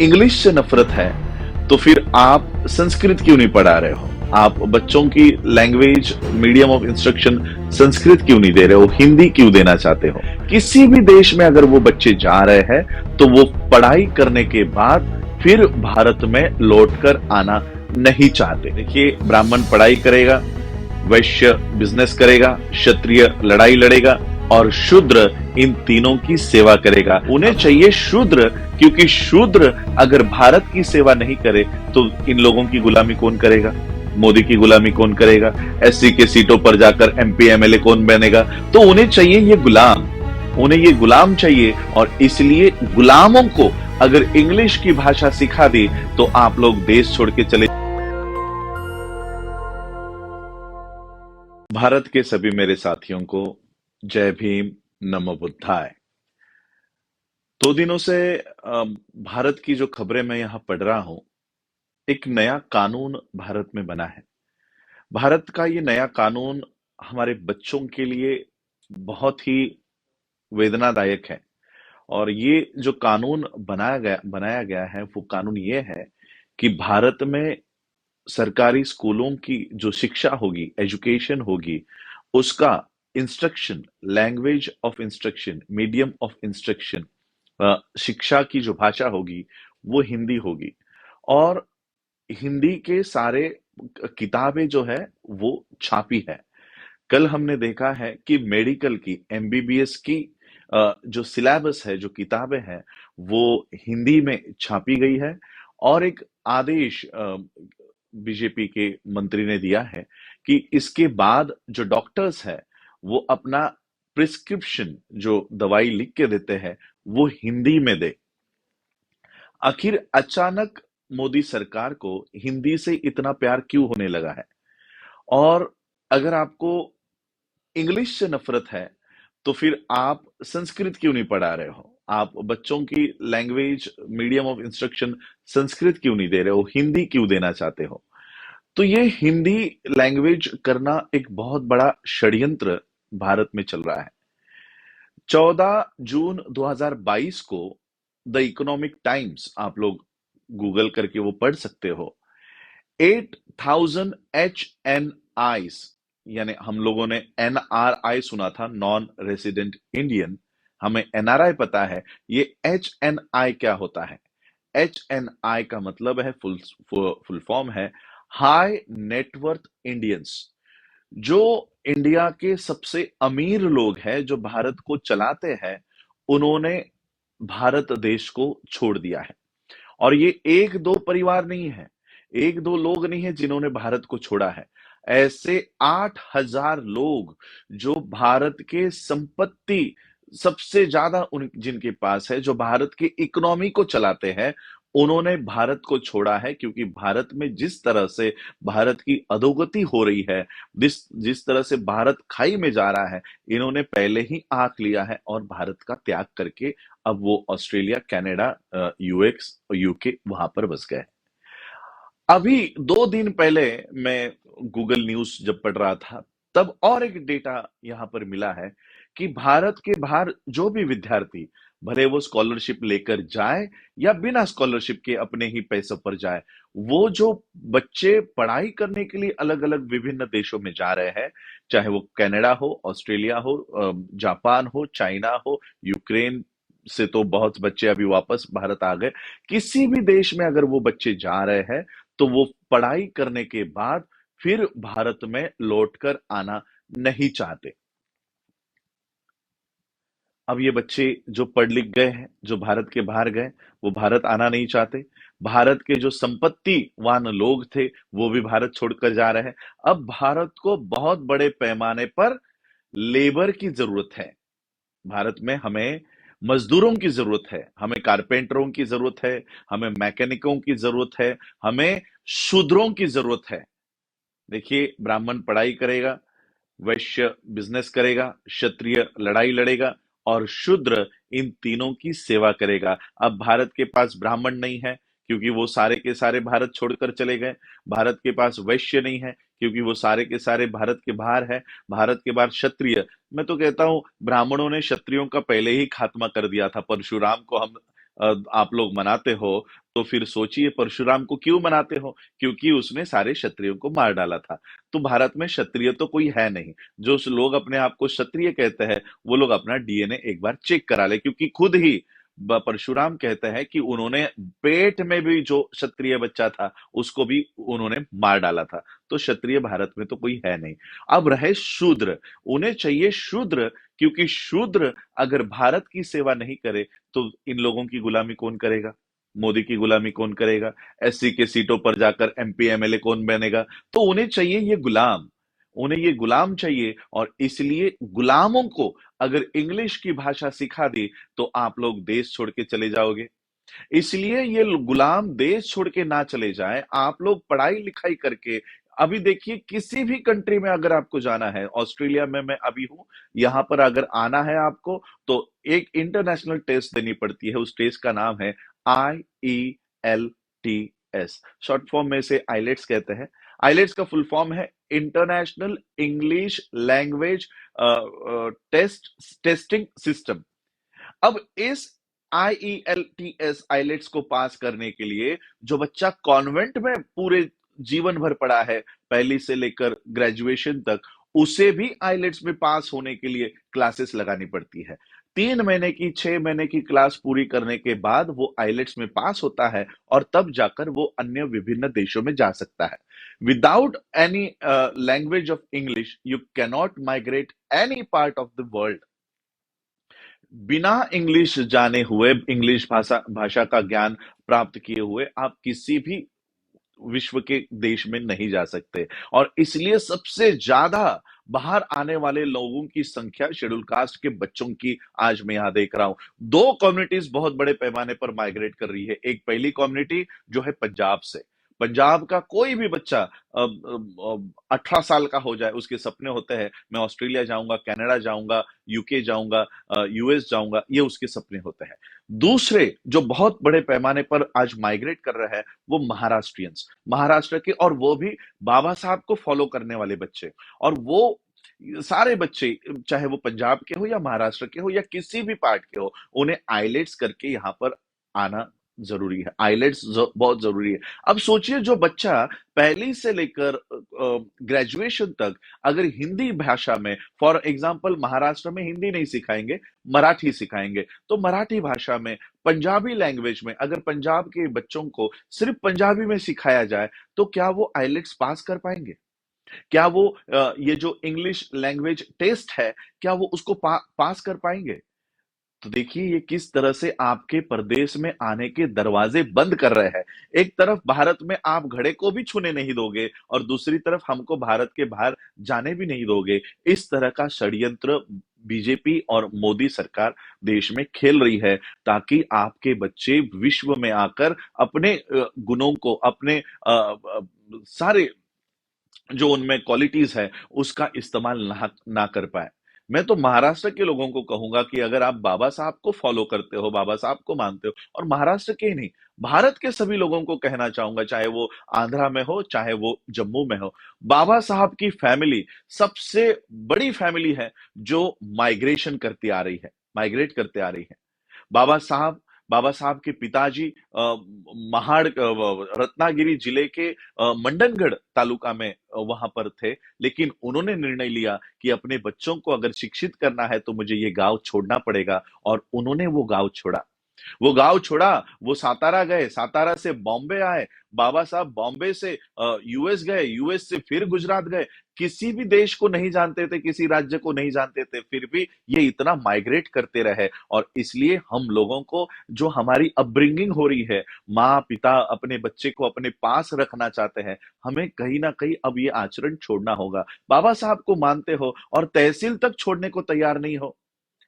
English से नफरत है तो फिर आप संस्कृत क्यों नहीं पढ़ा रहे हो? आप बच्चों की language medium of instruction Sanskrit क्यों नहीं दे रहे हो? हिंदी क्यों देना चाहते हो? किसी भी देश में अगर वो बच्चे जा रहे हैं तो वो पढ़ाई करने के बाद फिर भारत में लौटकर आना नहीं चाहते। देखिए, ब्राह्मण पढ़ाई करेगा, वैश्य बिजनेस करेगा, क्षत्रिय लड़ाई लड़ेगा और शूद्र इन तीनों की सेवा करेगा। उन्हें चाहिए शूद्र, क्योंकि शूद्र अगर भारत की सेवा नहीं करे तो इन लोगों की गुलामी कौन करेगा? मोदी की गुलामी कौन करेगा? एससी के सीटों पर जाकर एमपी एमएलए कौन बनेगा? तो उन्हें चाहिए ये गुलाम, उन्हें ये गुलाम चाहिए। और इसलिए गुलामों को अगर इंग्लिश की भाषा सिखा दी तो आप लोग देश छोड़ के चले। भारत के सभी मेरे साथियों को जय भीम, नमो बुद्धाय। 2 दिनों से भारत की जो खबरें मैं यहाँ पढ़ रहा हूँ, एक नया कानून भारत में बना है। भारत का ये नया कानून हमारे बच्चों के लिए बहुत ही वेदनादायक है। और ये जो कानून बनाया गया है, वो कानून ये है कि भारत में सरकारी स्कूलों की जो शिक्षा होगी, एजुकेशन होगी, उसका instruction, language of instruction, medium of instruction, शिक्षा की जो भाषा होगी वो हिंदी होगी। और हिंदी के सारे किताबें जो है वो छापी है। कल हमने देखा है कि मेडिकल की, एमबीबीएस की जो सिलेबस है, जो किताबें हैं, वो हिंदी में छापी गई है। और एक आदेश बीजेपी के मंत्री ने दिया है कि इसके बाद जो डॉक्टर्स है वो अपना प्रिस्क्रिप्शन, जो दवाई लिख के देते हैं, वो हिंदी में दे। आखिर अचानक मोदी सरकार को हिंदी से इतना प्यार क्यों होने लगा है? और अगर आपको इंग्लिश से नफरत है तो फिर आप संस्कृत क्यों नहीं पढ़ा रहे हो? आप बच्चों की language medium of instruction Sanskrit क्यों नहीं दे रहे हो? हिंदी क्यों देना चाहते हो? तो ये हिंदी लैंग्वेज करना एक बहुत बड़ा षड्यंत्र भारत में चल रहा है। 14 जून 2022 को द इकोनॉमिक टाइम्स, आप लोग गूगल करके वो पढ़ सकते हो, 8,000 HNIs, यानी हम लोगों ने NRI सुना था, नॉन रेसिडेंट इंडियन, हमें NRI पता है। ये HNI क्या होता है? HNI का मतलब है, फुल फॉर्म है हाई नेटवर्थ इंडियंस। जो इंडिया के सबसे अमीर लोग हैं, जो भारत को चलाते हैं, उन्होंने भारत देश को छोड़ दिया है। और ये एक दो परिवार नहीं है, एक दो लोग नहीं है जिन्होंने भारत को छोड़ा है। ऐसे 8,000 लोग जो भारत के संपत्ति सबसे ज्यादा उन जिनके पास है, जो भारत की इकोनॉमी को चलाते हैं, उन्होंने भारत को छोड़ा है। क्योंकि भारत में जिस तरह से भारत की अधोगति हो रही है, जिस जिस तरह से भारत खाई में जा रहा है, इन्होंने पहले ही आंक लिया है और भारत का त्याग करके अब वो ऑस्ट्रेलिया, कनाडा, यूएक्स और यूके वहां पर बस गए। अभी 2 दिन पहले मैं गूगल न्यूज जब पढ़ रहा था, तब और एक डेटा यहां पर मिला है कि भारत के बाहर जो भी विद्यार्थी, भले वो स्कॉलरशिप लेकर जाए या बिना स्कॉलरशिप के अपने ही पैसों पर जाए, वो जो बच्चे पढ़ाई करने के लिए अलग अलग विभिन्न देशों में जा रहे हैं, चाहे वो कनाडा हो, ऑस्ट्रेलिया हो, जापान हो, चाइना हो, यूक्रेन से तो बहुत बच्चे अभी वापस भारत आ गए। किसी भी देश में अगर वो बच्चे जा रहे हैं तो वो पढ़ाई करने के बाद फिर भारत में लौटकर आना नहीं चाहते। अब ये बच्चे जो पढ़ लिख गए हैं, जो भारत के बाहर गए, वो भारत आना नहीं चाहते। भारत के जो संपत्तिवान लोग थे वो भी भारत छोड़कर जा रहे हैं। अब भारत को बहुत बड़े पैमाने पर लेबर की जरूरत है। भारत में हमें मजदूरों की जरूरत है, हमें कारपेंटरों की जरूरत है, हमें मैकेनिकों की जरूरत है, हमें शूद्रों की जरूरत है। देखिए, ब्राह्मण पढ़ाई करेगा, वैश्य बिजनेस करेगा, क्षत्रिय लड़ाई लड़ेगा और शूद्र इन तीनों की सेवा करेगा। अब भारत के पास ब्राह्मण नहीं है क्योंकि वो सारे के सारे भारत छोड़कर चले गए। भारत के पास वैश्य नहीं है क्योंकि वो सारे के सारे भारत के बाहर है। भारत के बाहर क्षत्रिय, मैं तो कहता हूं ब्राह्मणों ने क्षत्रियों का पहले ही खात्मा कर दिया था। परशुराम को हम आप लोग मनाते हो, तो फिर सोचिए परशुराम को क्यों मनाते हो? क्योंकि उसने सारे क्षत्रियों को मार डाला था। तो भारत में क्षत्रिय तो कोई है नहीं। जो लोग अपने आप को क्षत्रिय कहते हैं, वो लोग अपना डीएनए एक बार चेक करा ले, क्योंकि खुद ही परशुराम कहते हैं कि उन्होंने पेट में भी जो क्षत्रिय बच्चा था, उसको भी उन्होंने मार डाला था। तो क्षत्रिय भारत में तो कोई है नहीं। अब रहे शूद्र, उन्हें चाहिए शूद्र, क्योंकि शूद्र अगर भारत की सेवा नहीं करे तो इन लोगों की गुलामी कौन करेगा? मोदी की गुलामी कौन करेगा? एससी के सीटों पर जाकर एमपी एमएलए कौन बनेगा? तो उन्हें चाहिए ये गुलाम, उन्हें ये गुलाम चाहिए। और इसलिए गुलामों को अगर इंग्लिश की भाषा सिखा दी तो आप लोग देश छोड़ के चले जाओगे। इसलिए ये गुलाम देश छोड़ के ना चले जाएं, आप लोग पढ़ाई लिखाई करके। अभी देखिए किसी भी कंट्री में अगर आपको जाना है, ऑस्ट्रेलिया में मैं अभी हूं, यहां पर अगर आना है आपको तो एक इंटरनेशनल टेस्ट देनी पड़ती है। उस टेस्ट का नाम है IELTS, शॉर्ट फॉर्म में से आइलेट्स कहते हैं। आइलेट्स का फुल फॉर्म है international English language testing system. अब इस IELTS आइलेट्स को पास करने के लिए जो बच्चा कॉन्वेंट में पूरे जीवन भर पढ़ा है, पहली से लेकर ग्रेजुएशन तक, उसे भी आइलेट्स में पास होने के लिए क्लासेस लगानी पड़ती है। 3 महीने की 6 महीने की क्लास पूरी करने के बाद वो आइलेट्स में पास होता है, और तब जाकर वो अन्य विभिन्न देशों में जा सकता है। Without any language of English you cannot migrate any part of the world. बिना इंग्लिश जाने हुए, इंग्लिश भाषा भाषा का ज्ञान प्राप्त किए हुए आप किसी भी विश्व के देश में नहीं जा सकते। और इसलिए सबसे ज्यादा बाहर आने वाले लोगों की संख्या शेड्यूल कास्ट के बच्चों की आज मैं यहां देख रहा हूं। दो कम्युनिटीज बहुत बड़े पैमाने पर माइग्रेट कर रही है। एक पहली कम्युनिटी जो है पंजाब से। पंजाब का कोई भी बच्चा 18 साल का हो जाए, उसके सपने होते हैं मैं ऑस्ट्रेलिया जाऊंगा, कनाडा जाऊंगा, यूके जाऊंगा, यूएस जाऊंगा, ये उसके सपने होते हैं। दूसरे जो बहुत बड़े पैमाने पर आज माइग्रेट कर रहे हैं वो महाराष्ट्रियंस, महाराष्ट्र के, और वो भी बाबा साहब को फॉलो करने वाले बच्चे। और वो सारे बच्चे, चाहे वो पंजाब के हो या महाराष्ट्र के हो या किसी भी पार्ट के हो, उन्हें आइलेट्स करके यहाँ पर आना जरूरी है। आइलेट्स बहुत जरूरी है। अब सोचिए जो बच्चा पहली से लेकर ग्रेजुएशन तक अगर हिंदी भाषा में, फॉर एग्जांपल महाराष्ट्र में हिंदी नहीं सिखाएंगे, मराठी सिखाएंगे, तो मराठी भाषा में, पंजाबी लैंग्वेज में अगर पंजाब के बच्चों को सिर्फ पंजाबी में सिखाया जाए तो क्या वो आइलेट्स पास कर पाएंगे? क्या वो ये जो इंग्लिश लैंग्वेज टेस्ट है, क्या वो उसको पास कर पाएंगे? तो देखिए ये किस तरह से आपके प्रदेश में आने के दरवाजे बंद कर रहे हैं। एक तरफ भारत में आप घड़े को भी छूने नहीं दोगे, और दूसरी तरफ हमको भारत के बाहर जाने भी नहीं दोगे। इस तरह का षड्यंत्र बीजेपी और मोदी सरकार देश में खेल रही है, ताकि आपके बच्चे विश्व में आकर अपने गुणों को, अपने सारे जो उनमें क्वालिटीज है उसका इस्तेमाल ना कर पाए। मैं तो महाराष्ट्र के लोगों को कहूंगा कि अगर आप बाबा साहब को फॉलो करते हो, बाबा साहब को मानते हो, और महाराष्ट्र के ही नहीं, भारत के सभी लोगों को कहना चाहूंगा, चाहे वो आंध्रा में हो चाहे वो जम्मू में हो, बाबा साहब की फैमिली सबसे बड़ी फैमिली है जो माइग्रेशन करती आ रही है, माइग्रेट करते आ रही है। बाबा साहब बाबा साहब के पिताजी महाड़ रत्नागिरी जिले के मंडनगढ़ तालुका में वहां पर थे, लेकिन उन्होंने निर्णय लिया कि अपने बच्चों को अगर शिक्षित करना है तो मुझे ये गांव छोड़ना पड़ेगा, और उन्होंने वो गांव छोड़ा। वो गांव छोड़ा, वो सातारा गए, सातारा से बॉम्बे आए, बाबा साहब बॉम्बे से यूएस गए, यूएस से फिर गुजरात गए। किसी भी देश को नहीं जानते थे, किसी राज्य को नहीं जानते थे, फिर भी ये इतना माइग्रेट करते रहे। और इसलिए हम लोगों को जो हमारी अपब्रिंगिंग हो रही है, माँ पिता अपने बच्चे को अपने पास रखना चाहते हैं, हमें कहीं ना कहीं अब ये आचरण छोड़ना होगा। बाबा साहब को मानते हो और तहसील तक छोड़ने को तैयार नहीं हो,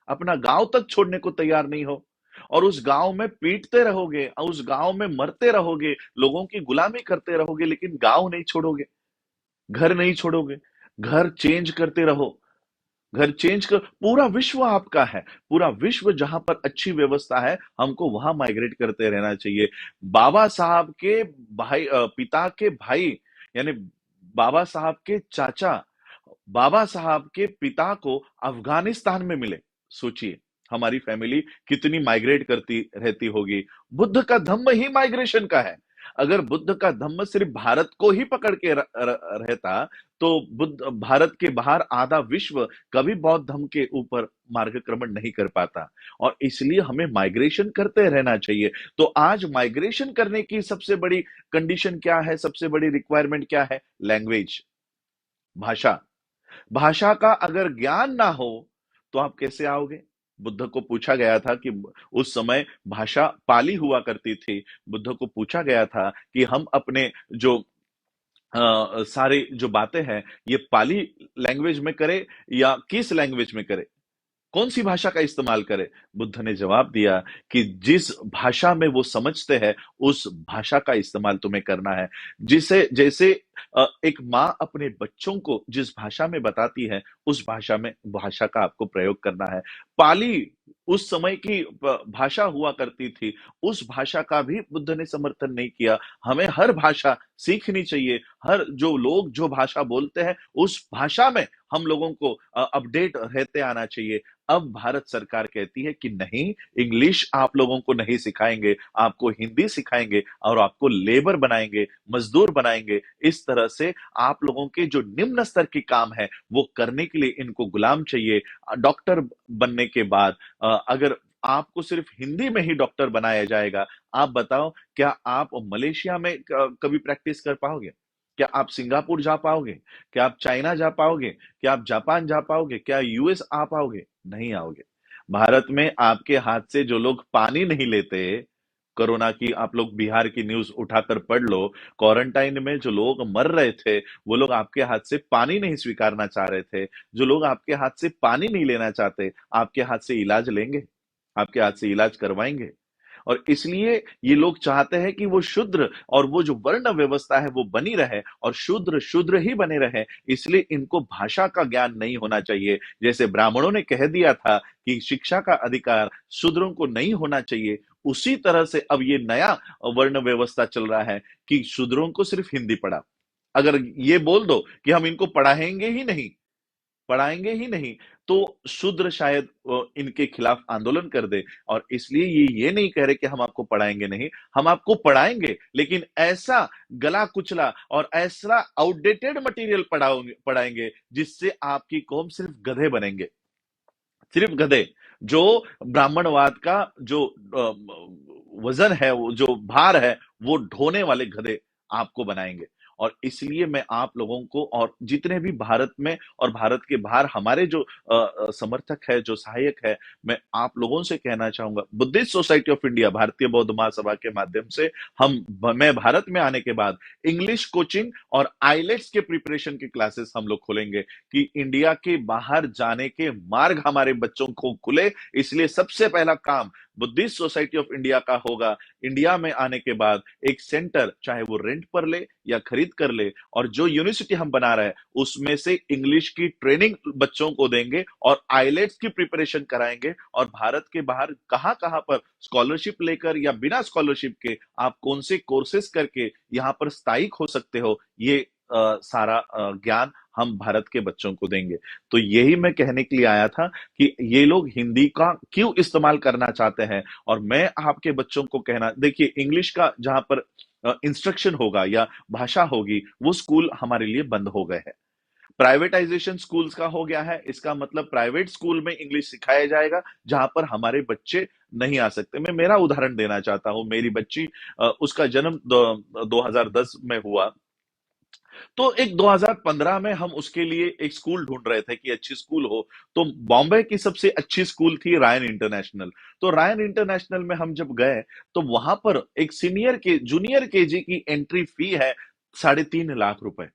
अपना गांव तक छोड़ने को तैयार नहीं हो, और उस गांव में पीटते रहोगे, उस गांव में मरते रहोगे, लोगों की गुलामी करते रहोगे, लेकिन गांव नहीं छोड़ोगे, घर नहीं छोड़ोगे। घर चेंज करते रहो, घर चेंज कर, पूरा विश्व आपका है, पूरा विश्व जहां पर अच्छी व्यवस्था है, हमको वहां माइग्रेट करते रहना चाहिए। बाबा साहब के भाई, पिता के भाई, यानी बाबा साहब के चाचा, बाबा साहब के पिता को अफगानिस्तान में मिले। सोचिए, हमारी फैमिली कितनी माइग्रेट करती रहती होगी। बुद्ध का धम्म ही माइग्रेशन का है। अगर बुद्ध का धम्म सिर्फ भारत को ही पकड़ के रहता, तो बुद्ध भारत के बाहर आधा विश्व कभी बौद्ध धर्म के ऊपर मार्गक्रमण नहीं कर पाता। और इसलिए हमें माइग्रेशन करते रहना चाहिए। तो आज माइग्रेशन करने की सबसे बड़ी कंडीशन क्या है, सबसे बड़ी रिक्वायरमेंट क्या है? लैंग्वेज, भाषा। भाषा का अगर ज्ञान ना हो तो आप कैसे आओगे? बुद्ध को पूछा गया था कि उस समय भाषा पाली हुआ करती थी। बुद्ध को पूछा गया था कि हम अपने जो सारे जो बातें हैं ये पाली लैंग्वेज में करें या किस लैंग्वेज में करें? कौन सी भाषा का इस्तेमाल करें? बुद्ध ने जवाब दिया कि जिस भाषा में वो समझते हैं उस भाषा का इस्तेमाल तुम्हें करना है। जिसे जैसे एक माँ अपने बच्चों को जिस भाषा में बताती है उस भाषा का आपको प्रयोग करना है। पाली उस समय की भाषा हुआ करती थी, उस भाषा का भी बुद्ध ने समर्थन नहीं किया। हमें हर भाषा सीखनी चाहिए। हर जो लोग जो भाषा बोलते हैं उस भाषा में हम लोगों को अपडेट रहते आना चाहिए। अब भारत सरकार कहती है कि नहीं, इंग्लिश आप लोगों को नहीं सिखाएंगे, आपको हिंदी सिखाएंगे और आपको लेबर बनाएंगे, मजदूर बनाएंगे। इस तरह से आप लोगों के जो निम्न स्तर के काम है वो करने के लिए इनको गुलाम चाहिए। डॉक्टर बनने के बाद अगर आपको सिर्फ हिंदी में ही डॉक्टर बनाया जाएगा, आप बताओ क्या आप मलेशिया में कभी प्रैक्टिस कर पाओगे? क्या आप सिंगापुर जा पाओगे? क्या आप चाइना जा पाओगे? क्या आप जापान जा पाओगे? क्या यूएस आ पाओगे? नहीं आओगे। भारत में आपके हाथ से जो लोग पानी नहीं लेते, कोरोना की आप लोग बिहार की न्यूज़ उठाकर पढ़ लो, क्वारंटाइन में जो लोग मर रहे थे, वो लोग आपके हाथ से पानी नहीं स्वीकारना चाह रहे थे। जो लोग आपके हाथ से पानी नहीं लेना चाहते, आपके हाथ से इलाज लेंगे? आपके हाथ से इलाज करवाएँगे? और इसलिए ये लोग चाहते हैं कि वो शूद्र और वो जो वर्ण व्यवस्था है वो बनी रहे और शूद्र शूद्र ही बने रहे। इसलिए इनको भाषा का ज्ञान नहीं होना चाहिए। जैसे ब्राह्मणों ने कह दिया था कि शिक्षा का अधिकार शूद्रों को नहीं होना चाहिए, उसी तरह से अब ये नया वर्ण व्यवस्था चल रहा है कि शूद्रों को सिर्फ हिंदी पढ़ा। अगर ये बोल दो कि हम इनको पढ़ाएंगे ही नहीं, तो शूद्र शायद इनके खिलाफ आंदोलन कर दे। और इसलिए ये नहीं कह रहे कि हम आपको पढ़ाएंगे नहीं, हम आपको पढ़ाएंगे, लेकिन ऐसा गला कुचला और ऐसा आउटडेटेड मटेरियल पढ़ाएंगे जिससे आपकी कौम सिर्फ गधे बनेंगे। सिर्फ गधे, जो ब्राह्मणवाद का जो वजन है, वो जो भार है, वो ढोने वाले गधे आपको बनाएंगे। और इसलिए मैं आप लोगों को और जितने भी भारत में और भारत के बाहर हमारे जो समर्थक है, जो सहायक है, मैं आप लोगों से कहना चाहूंगा, बुद्धिस्ट सोसाइटी ऑफ इंडिया, भारतीय बौद्ध महासभा के माध्यम से मैं भारत में आने के बाद इंग्लिश कोचिंग और आइलेट्स के प्रिपरेशन की क्लासेस हम लोग खोलेंगे कि इंडिया के बाहर जाने के मार्ग हमारे बच्चों को खुले। इसलिए सबसे पहला काम बुद्धिस्ट सोसाइटी ऑफ इंडिया का होगा, इंडिया में आने के बाद एक सेंटर, चाहे वो रेंट पर ले या खरीद कर ले, और जो यूनिवर्सिटी हम बना रहे हैं उसमें से इंग्लिश की ट्रेनिंग बच्चों को देंगे और आइलेट्स की प्रिपरेशन कराएंगे। और भारत के बाहर कहां कहां पर स्कॉलरशिप लेकर या बिना स्कॉलरशिप के आप कौन से कोर्सेस करके यहाँ पर स्थायिक हो सकते हो, ये सारा ज्ञान हम भारत के बच्चों को देंगे। तो यही मैं कहने के लिए आया था कि ये लोग हिंदी का क्यों इस्तेमाल करना चाहते हैं। और मैं आपके बच्चों को कहना, देखिए इंग्लिश का जहां पर इंस्ट्रक्शन होगा या भाषा होगी, वो स्कूल हमारे लिए बंद हो गए हैं। प्राइवेटाइजेशन स्कूल्स का हो गया है, इसका मतलब प्राइवेट स्कूल में इंग्लिश सिखाया जाएगा जहां पर हमारे बच्चे नहीं आ सकते। मैं मेरा उदाहरण देना चाहता हूं। मेरी बच्ची उसका जन्म 2010 में हुआ, तो एक 2015 में हम उसके लिए एक स्कूल ढूंढ रहे थे कि अच्छी स्कूल हो। तो बॉम्बे की सबसे अच्छी स्कूल थी रायन इंटरनेशनल। तो रायन इंटरनेशनल में हम जब गए तो वहां पर एक जूनियर केजी की एंट्री फी है 3.5 लाख रुपए।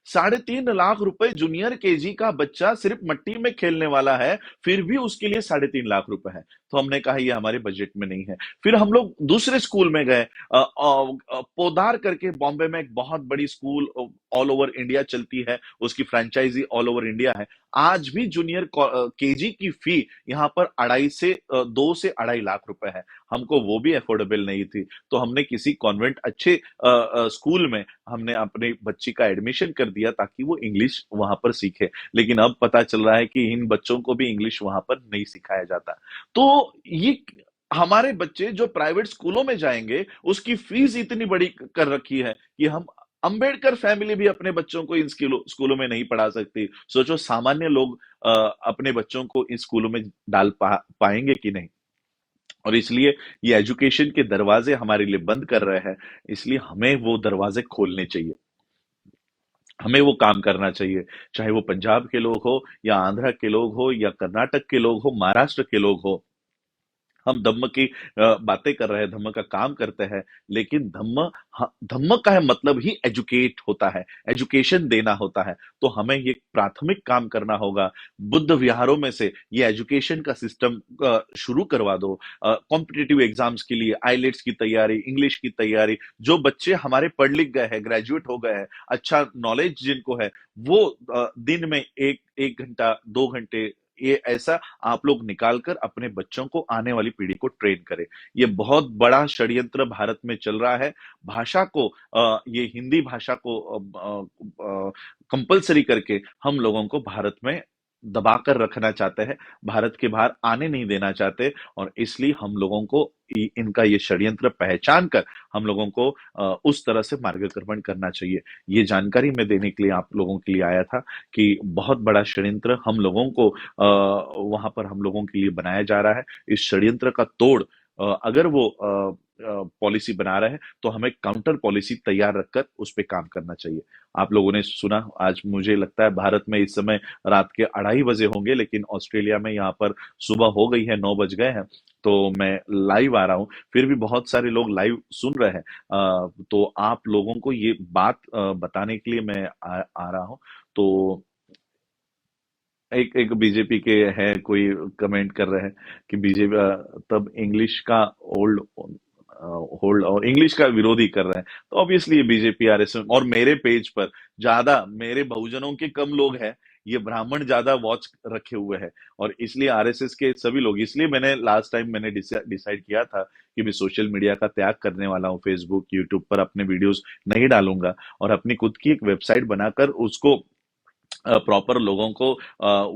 3.5 लाख रुपए जूनियर केजी का बच्चा सिर्फ मट्टी में खेलने वाला है, फिर भी उसके लिए 3.5 लाख रुपए है। तो हमने कहा ये हमारे बजट में नहीं है। फिर हम लोग दूसरे स्कूल में गए, पोदार करके बॉम्बे में एक बहुत बड़ी स्कूल ऑल ओवर इंडिया चलती है, उसकी फ्रेंचाइजी ऑल ओवर इंडिया है। आज भी जूनियर केजी की फी यहाँ पर 2 से 2.5 लाख रुपए है। हमको वो भी अफोर्डेबल नहीं थी, तो हमने किसी कॉन्वेंट अच्छे स्कूल में हमने अपने बच्ची का एडमिशन कर दिया ताकि वो इंग्लिश वहां पर सीखे। लेकिन अब पता चल रहा है कि इन बच्चों को भी इंग्लिश वहां पर नहीं सिखाया जाता। तो ये हमारे बच्चे जो प्राइवेट स्कूलों में जाएंगे उसकी फीस इतनी बड़ी कर रखी है कि हम अंबेडकर फैमिली भी अपने बच्चों को इन स्कूलों में नहीं पढ़ा सकती। सोचो सामान्य लोग अपने बच्चों को इन स्कूलों में पाएंगे कि नहीं। और इसलिए ये एजुकेशन के दरवाजे हमारे लिए बंद कर रहे हैं। इसलिए हमें वो दरवाजे खोलने चाहिए, हमें वो काम करना चाहिए। चाहे वो पंजाब के लोग हो या आंध्र के लोग हो या कर्नाटक के लोग हो, महाराष्ट्र के लोग हो। हम धम्म की बातें कर रहे हैं, धम्म का काम करते हैं, लेकिन धम्म का है मतलब ही एजुकेट होता है, एजुकेशन देना होता है। तो हमें ये प्राथमिक काम करना होगा। बुद्ध विहारों में से ये एजुकेशन का सिस्टम शुरू करवा दो। कॉम्पिटिटिव एग्जाम्स के लिए आईलेट्स की तैयारी, इंग्लिश की तैयारी, जो बच्चे हमारे पढ़ लिख गए हैं, ग्रेजुएट हो गए हैं, अच्छा नॉलेज जिनको है, वो दिन में एक एक घंटा 2 घंटे ये ऐसा आप लोग निकाल कर अपने बच्चों को, आने वाली पीढ़ी को ट्रेन करें। ये बहुत बड़ा षड्यंत्र भारत में चल रहा है। भाषा को ये हिंदी भाषा को कंपलसरी करके हम लोगों को भारत में दबा कर रखना चाहते हैं, भारत के बाहर आने नहीं देना चाहते। और इसलिए हम लोगों को इनका ये षड्यंत्र पहचान कर हम लोगों को उस तरह से मार्गक्रमण करना चाहिए। ये जानकारी मैं देने के लिए आप लोगों के लिए आया था कि बहुत बड़ा षड्यंत्र हम लोगों को वहां पर हम लोगों के लिए बनाया जा रहा है। इस षड्यंत्र का तोड़ अगर वो पॉलिसी बना रहे हैं तो हमें काउंटर पॉलिसी तैयार रखकर उस पर काम करना चाहिए। आप लोगों ने सुना, आज मुझे लगता है भारत में इस समय रात के 2:30 बजे होंगे, लेकिन ऑस्ट्रेलिया में यहाँ पर सुबह हो गई है, 9 बज गए हैं। तो मैं लाइव आ रहा हूँ, फिर भी बहुत सारे लोग लाइव सुन रहे हैं। तो आप लोगों को ये बात बताने के लिए मैं आ रहा हूँ। तो एक एक बीजेपी के हैं, कोई कमेंट कर रहे हैं कि बीजेपी तब इंग्लिश का होल्ड होल्ड और इंग्लिश का विरोधी कर रहे हैं। तो ऑब्वियसली ये बीजेपी आरएसएस, और मेरे पेज पर ज्यादा मेरे बहुजनों के कम लोग हैं, ये ब्राह्मण ज्यादा वॉच रखे हुए हैं। और इसलिए आरएसएस के सभी लोग, इसलिए मैंने लास्ट टाइम मैंने डिसाइड किया था कि मैं सोशल मीडिया का त्याग करने वाला हूँ, फेसबुक यूट्यूब पर अपने वीडियोस नहीं डालूंगा और अपनी खुद की एक वेबसाइट बनाकर उसको प्रॉपर लोगों को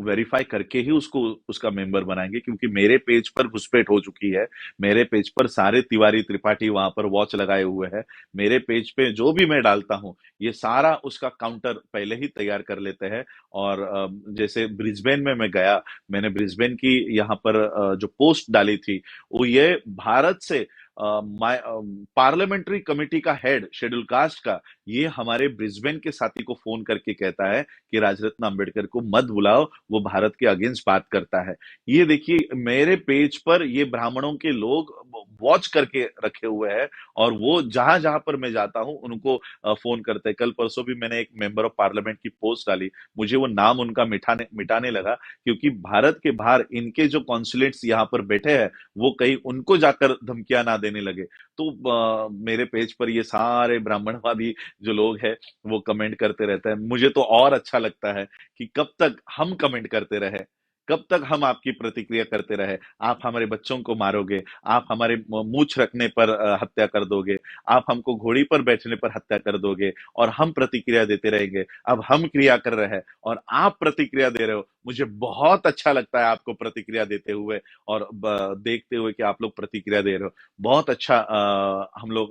वेरीफाई करके ही उसको उसका मेंबर बनाएंगे। क्योंकि मेरे पेज पर घुसपैठ हो चुकी है, मेरे पेज पर सारे तिवारी त्रिपाठी वहां पर वॉच लगाए हुए हैं। मेरे पेज पे जो भी मैं डालता हूँ ये सारा उसका काउंटर पहले ही तैयार कर लेते हैं। और जैसे ब्रिस्बेन में मैं गया, मैंने ब्रिस्बेन की यहाँ पर जो पोस्ट डाली थी वो ये भारत से पार्लियामेंट्री कमेटी का हेड शेड्यूल कास्ट का, ये हमारे ब्रिस्बेन के साथी को फोन करके कहता है कि राजरत्न अंबेडकर को मत बुलाओ, वो भारत के अगेंस्ट बात करता है। ये देखिए मेरे पेज पर ये ब्राह्मणों के लोग वॉच करके रखे हुए हैं, और वो जहां जहां पर मैं जाता हूं उनको फोन करते हैं। कल परसों भी मैंने एक मेंबर ऑफ पार्लियामेंट की पोस्ट डाली, मुझे वो नाम उनका मिटाने मिटाने लगा, क्योंकि भारत के बाहर इनके जो कॉन्सुलेट्स यहाँ पर बैठे हैं वो कहीं उनको जाकर धमकियां ना देने लगे। तो मेरे पेज पर ये सारे ब्राह्मणवादी जो लोग हैं वो कमेंट करते रहते हैं। मुझे तो और अच्छा लगता है कि कब तक हम कमेंट करते रहे, कब तक हम आपकी प्रतिक्रिया करते रहे। आप हमारे बच्चों को मारोगे, आप हमारे मूछ रखने पर हत्या कर दोगे, आप हमको घोड़ी पर बैठने पर हत्या कर दोगे, और हम प्रतिक्रिया देते रहेंगे। अब हम क्रिया कर रहे हैं और आप प्रतिक्रिया दे रहे हो। मुझे बहुत अच्छा लगता है आपको प्रतिक्रिया देते हुए और देखते हुए कि आप लोग प्रतिक्रिया दे रहे हो। बहुत अच्छा हम लोग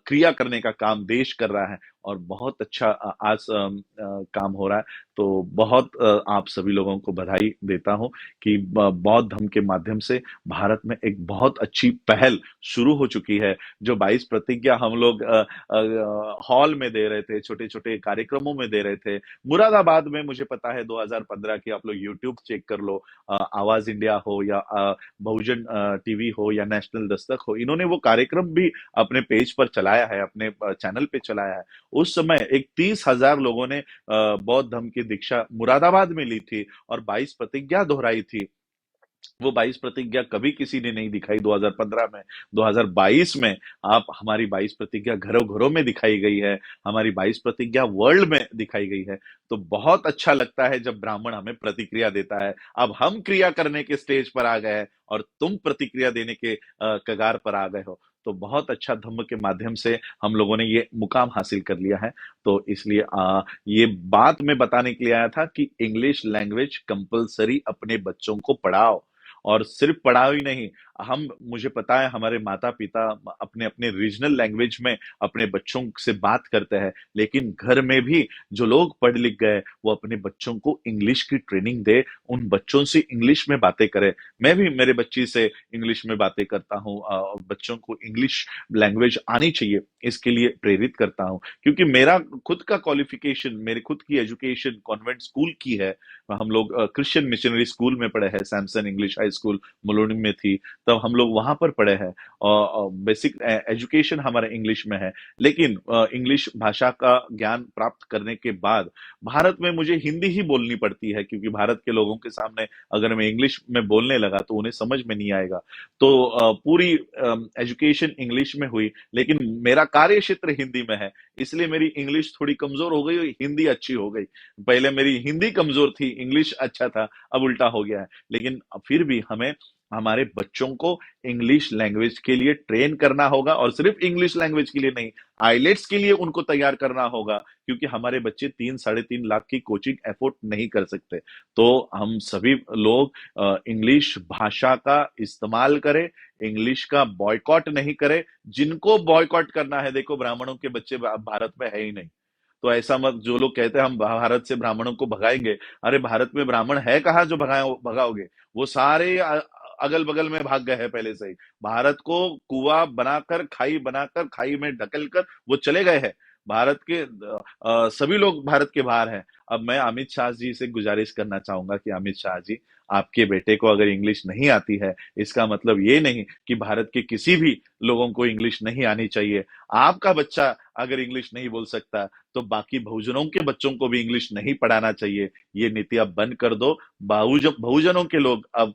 क्रिया करने का काम देश कर रहा है, और बहुत अच्छा आज काम हो रहा है। तो बहुत आप सभी लोगों को बधाई देता हूं कि बौद्ध धर्म के माध्यम से भारत में एक बहुत अच्छी पहल शुरू हो चुकी है। जो 22 प्रतिज्ञा हम लोग हॉल में दे रहे थे, छोटे छोटे कार्यक्रमों में दे रहे थे। मुरादाबाद में मुझे पता है 2015 की, आप लोग यूट्यूब चेक कर लो, आवाज इंडिया हो या बहुजन टीवी हो या नेशनल दस्तक हो, इन्होंने वो कार्यक्रम भी अपने पेज पर चलाया है, अपने चैनल पे चलाया है। उस समय एक 30,000 लोगों ने बौद्ध धर्म की दीक्षा मुरादाबाद में ली थी और 22 प्रतिज्ञा दोहराई थी। वो 22 प्रतिज्ञा कभी किसी ने नहीं दिखाई 2015 में। 2022 में आप हमारी 22 प्रतिज्ञा घरों घरों में दिखाई गई है, हमारी 22 प्रतिज्ञा वर्ल्ड में दिखाई गई है। तो बहुत अच्छा लगता है जब ब्राह्मण हमें प्रतिक्रिया देता है। अब हम क्रिया करने के स्टेज पर आ गए हैं और तुम प्रतिक्रिया देने के कगार पर आ गए हो। तो बहुत अच्छा धम्म के माध्यम से हम लोगों ने ये मुकाम हासिल कर लिया है। तो इसलिए ये बात मैं बताने के लिए आया था कि इंग्लिश लैंग्वेज कंपलसरी अपने बच्चों को पढ़ाओ। और सिर्फ पढ़ाओ ही नहीं, हम मुझे पता है हमारे माता पिता अपने अपने रीजनल लैंग्वेज में अपने बच्चों से बात करते हैं, लेकिन घर में भी जो लोग पढ़ लिख गए वो अपने बच्चों को इंग्लिश की ट्रेनिंग दे, उन बच्चों से इंग्लिश में बातें करे। मैं भी मेरे बच्ची से इंग्लिश में बातें करता हूँ, बच्चों को इंग्लिश लैंग्वेज आनी चाहिए इसके लिए प्रेरित करता हूँ, क्योंकि मेरा खुद का क्वालिफिकेशन, मेरी खुद की एजुकेशन कॉन्वेंट स्कूल की है। हम लोग क्रिश्चियन मिशनरी स्कूल में पढ़े हैं, सैमसन इंग्लिश हाई स्कूल मुलोनी में थी, तब हम लोग वहां पर पढ़े हैं और बेसिक एजुकेशन हमारा इंग्लिश में है। लेकिन इंग्लिश भाषा का ज्ञान प्राप्त करने के बाद भारत में मुझे हिंदी ही बोलनी पड़ती है, क्योंकि भारत के लोगों के सामने अगर मैं इंग्लिश में बोलने लगा तो उन्हें समझ में नहीं आएगा। तो पूरी एजुकेशन इंग्लिश में हुई, लेकिन मेरा कार्य क्षेत्र हिंदी में है, इसलिए मेरी इंग्लिश थोड़ी कमजोर हो गई और हिंदी अच्छी हो गई। पहले मेरी हिंदी कमजोर थी, इंग्लिश अच्छा था, अब उल्टा हो गया है। लेकिन फिर भी हमें हमारे बच्चों को इंग्लिश लैंग्वेज के लिए ट्रेन करना होगा, और सिर्फ इंग्लिश लैंग्वेज के लिए नहीं, आईलेट्स के लिए उनको तैयार करना होगा, क्योंकि हमारे बच्चे 3-3.5 लाख की कोचिंग एफोर्ड नहीं कर सकते। तो हम सभी लोग इंग्लिश भाषा का इस्तेमाल करें, इंग्लिश का बॉयकॉट नहीं करें। जिनको बॉयकॉट करना है, देखो ब्राह्मणों के बच्चे भारत में है ही नहीं, तो ऐसा मत, जो लोग कहते हैं हम भारत से ब्राह्मणों को भगाएंगे, अरे भारत में ब्राह्मण है कहाँ जो भगाओगे? वो सारे अगल बगल में भाग गए हैं पहले से ही। भारत को कुआं बनाकर, खाई बनाकर, खाई में ढकल कर वो चले गए हैं। भारत के सभी लोग भारत के बाहर हैं। अब मैं अमित शाह जी से गुजारिश करना चाहूंगा कि अमित शाह जी, आपके बेटे को अगर इंग्लिश नहीं आती है, इसका मतलब ये नहीं कि भारत के किसी भी लोगों को इंग्लिश नहीं आनी चाहिए। आपका बच्चा अगर इंग्लिश नहीं बोल सकता, तो बाकी बहुजनों के बच्चों को भी इंग्लिश नहीं पढ़ाना चाहिए। ये नीति अब बंद कर दो। बहुजनों के लोग अब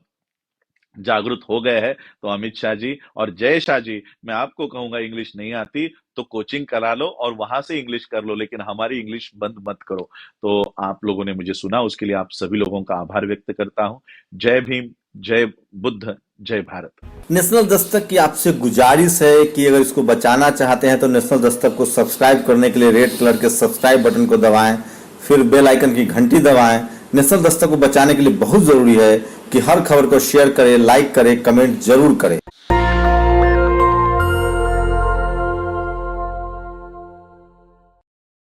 जागरूक हो गए हैं। तो अमित शाह जी और जय शाह जी, मैं आपको कहूंगा, इंग्लिश नहीं आती तो कोचिंग करा लो और वहां से इंग्लिश कर लो, लेकिन हमारी इंग्लिश बंद मत करो। तो आप लोगों ने मुझे सुना, उसके लिए आप सभी लोगों का आभार व्यक्त करता हूं। जय भीम, जय बुद्ध, जय भारत। नेशनल दस्तक की आपसे गुजारिश है कि अगर इसको बचाना चाहते हैं तो नेशनल दस्तक को सब्सक्राइब करने के लिए रेड कलर के सब्सक्राइब बटन को दबाएं, फिर बेल आइकन की घंटी दबाएं। नेशनल दस्तक को बचाने के लिए बहुत जरूरी है कि हर खबर को शेयर करें, लाइक करें, कमेंट जरूर करें।